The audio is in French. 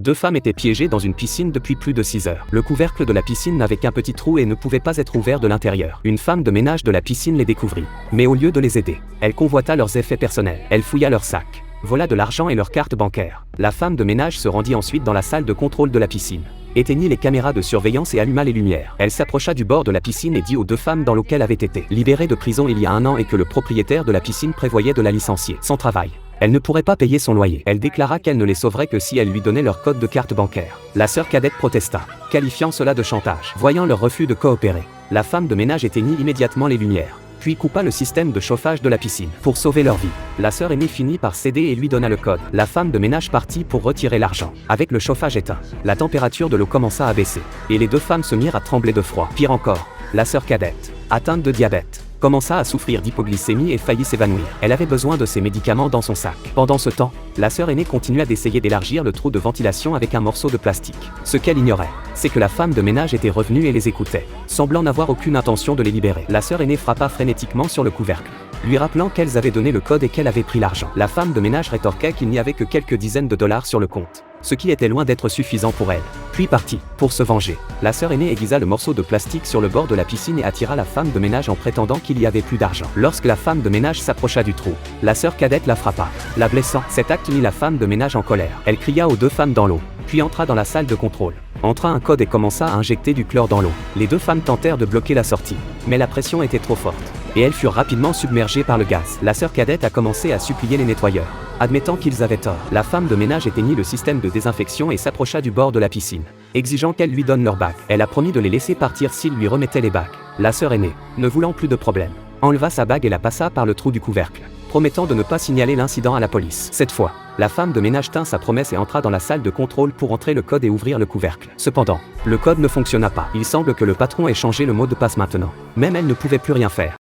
Deux femmes étaient piégées dans une piscine depuis plus de 6 heures. Le couvercle de la piscine n'avait qu'un petit trou et ne pouvait pas être ouvert de l'intérieur. Une femme de ménage de la piscine les découvrit. Mais au lieu de les aider, elle convoita leurs effets personnels. Elle fouilla leurs sacs, vola de l'argent et leurs cartes bancaires. La femme de ménage se rendit ensuite dans la salle de contrôle de la piscine, éteignit les caméras de surveillance et alluma les lumières. Elle s'approcha du bord de la piscine et dit aux deux femmes dans lesquelles avait été libérée de prison il y a 1 an et que le propriétaire de la piscine prévoyait de la licencier. Sans travail, elle ne pourrait pas payer son loyer. Elle déclara qu'elle ne les sauverait que si elle lui donnait leur code de carte bancaire. La sœur cadette protesta, qualifiant cela de chantage. Voyant leur refus de coopérer, la femme de ménage éteignit immédiatement les lumières, puis coupa le système de chauffage de la piscine. Pour sauver leur vie, la sœur aînée finit par céder et lui donna le code. La femme de ménage partit pour retirer l'argent. Avec le chauffage éteint, la température de l'eau commença à baisser, et les deux femmes se mirent à trembler de froid. Pire encore, la sœur cadette, atteinte de diabète, commença à souffrir d'hypoglycémie et faillit s'évanouir. Elle avait besoin de ses médicaments dans son sac. Pendant ce temps, la sœur aînée continua d'essayer d'élargir le trou de ventilation avec un morceau de plastique. Ce qu'elle ignorait, c'est que la femme de ménage était revenue et les écoutait, semblant n'avoir aucune intention de les libérer. La sœur aînée frappa frénétiquement sur le couvercle, lui rappelant qu'elles avaient donné le code et qu'elle avait pris l'argent. La femme de ménage rétorquait qu'il n'y avait que quelques dizaines de dollars sur le compte, ce qui était loin d'être suffisant pour elle, puis partit. Pour se venger, la sœur aînée aiguisa le morceau de plastique sur le bord de la piscine et attira la femme de ménage en prétendant qu'il y avait plus d'argent. Lorsque la femme de ménage s'approcha du trou, la sœur cadette la frappa, la blessant. Cet acte mit la femme de ménage en colère. Elle cria aux deux femmes dans l'eau, puis entra dans la salle de contrôle, entra un code et commença à injecter du chlore dans l'eau. Les deux femmes tentèrent de bloquer la sortie, mais la pression était trop forte, et elles furent rapidement submergées par le gaz. La sœur cadette a commencé à supplier les nettoyeurs, admettant qu'ils avaient tort. La femme de ménage éteignit le système de désinfection et s'approcha du bord de la piscine, exigeant qu'elle lui donne leurs bagues. Elle a promis de les laisser partir s'ils lui remettaient les bagues. La sœur aînée, ne voulant plus de problème, enleva sa bague et la passa par le trou du couvercle, promettant de ne pas signaler l'incident à la police. Cette fois, la femme de ménage tint sa promesse et entra dans la salle de contrôle pour entrer le code et ouvrir le couvercle. Cependant, le code ne fonctionna pas. Il semble que le patron ait changé le mot de passe maintenant. Même elle ne pouvait plus rien faire.